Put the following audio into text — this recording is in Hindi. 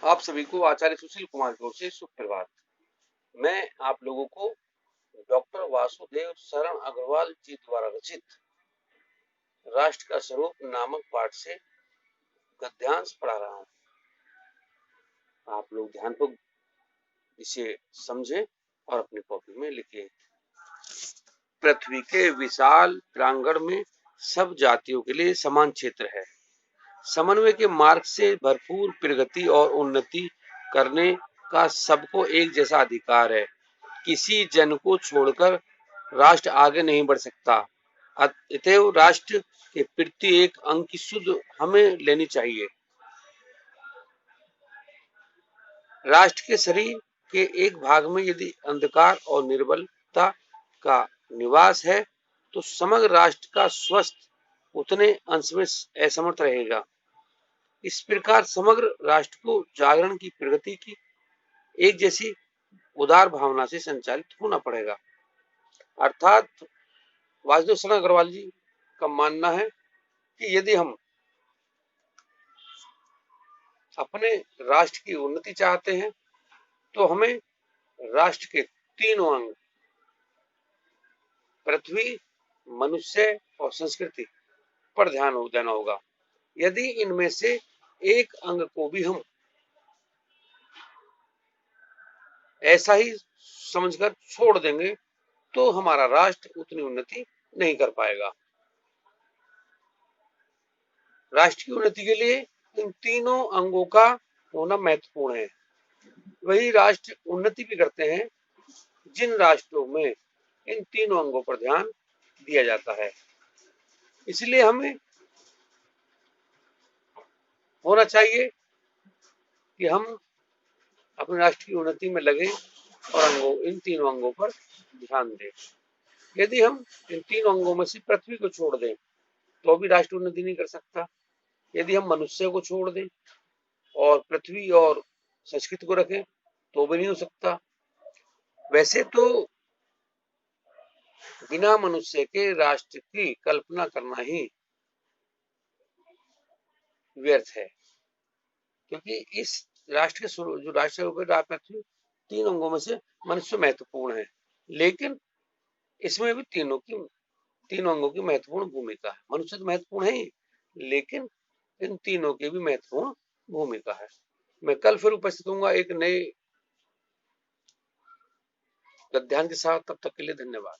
आप सभी को आचार्य सुशील कुमार की ओर से सुप्रभात। मैं आप लोगों को डॉक्टर वासुदेव शरण अग्रवाल जी द्वारा रचित राष्ट्र का स्वरूप नामक पाठ से गद्यांश पढ़ा रहा हूँ। आप लोग ध्यानपूर्वक इसे समझें और अपनी कॉपी में लिखें। पृथ्वी के विशाल प्रांगण में सब जातियों के लिए समान क्षेत्र है। समन्वय के मार्ग से भरपूर प्रगति और उन्नति करने का सबको एक जैसा अधिकार है। किसी जन को छोड़कर राष्ट्र आगे नहीं बढ़ सकता। अतएव राष्ट्र के प्रति एक अंग की सुध हमें लेनी चाहिए। राष्ट्र के शरीर के एक भाग में यदि अंधकार और निर्बलता का निवास है तो समग्र राष्ट्र का स्वस्थ उतने अंश में असमर्थ रहेगा। इस प्रकार समग्र राष्ट्र को जागरण की प्रगति की एक जैसी उदार भावना से संचालित होना पड़ेगा। अर्थात वासुदेव शरण अग्रवाल जी का मानना है कि यदि हम अपने राष्ट्र की उन्नति चाहते हैं तो हमें राष्ट्र के तीनों अंग पृथ्वी, मनुष्य और संस्कृति पर ध्यान देना होगा। यदि इनमें से एक अंग को भी हम ऐसा ही समझकर छोड़ देंगे तो हमारा राष्ट्र उतनी उन्नति नहीं कर पाएगा। राष्ट्र की उन्नति के लिए इन तीनों अंगों का होना महत्वपूर्ण है। वही राष्ट्र उन्नति भी करते हैं जिन राष्ट्रों में इन तीनों अंगों पर ध्यान दिया जाता है। इसलिए हमें होना चाहिए कि हम अपने राष्ट्र की उन्नति में लगे और इन तीनों अंगों पर ध्यान दें। यदि हम इन तीनों अंगों में से पृथ्वी को छोड़ दें तो भी राष्ट्र उन्नति नहीं कर सकता। यदि हम मनुष्य को छोड़ दें और पृथ्वी और संस्कृति को रखें तो भी नहीं हो सकता। वैसे तो बिना मनुष्य के राष्ट्र की कल्पना करना ही व्यर्थ है, क्योंकि इस राष्ट्र के जो राष्ट्र पृथ्वी तीन अंगों में से मनुष्य महत्वपूर्ण है, लेकिन इसमें भी तीनों अंगों की महत्वपूर्ण भूमिका है। मनुष्य तो महत्वपूर्ण है ही, लेकिन इन तीनों की भी महत्वपूर्ण भूमिका है। मैं कल फिर उपस्थित होऊंगा एक नए गद्यांश के साथ। तब तक के लिए धन्यवाद।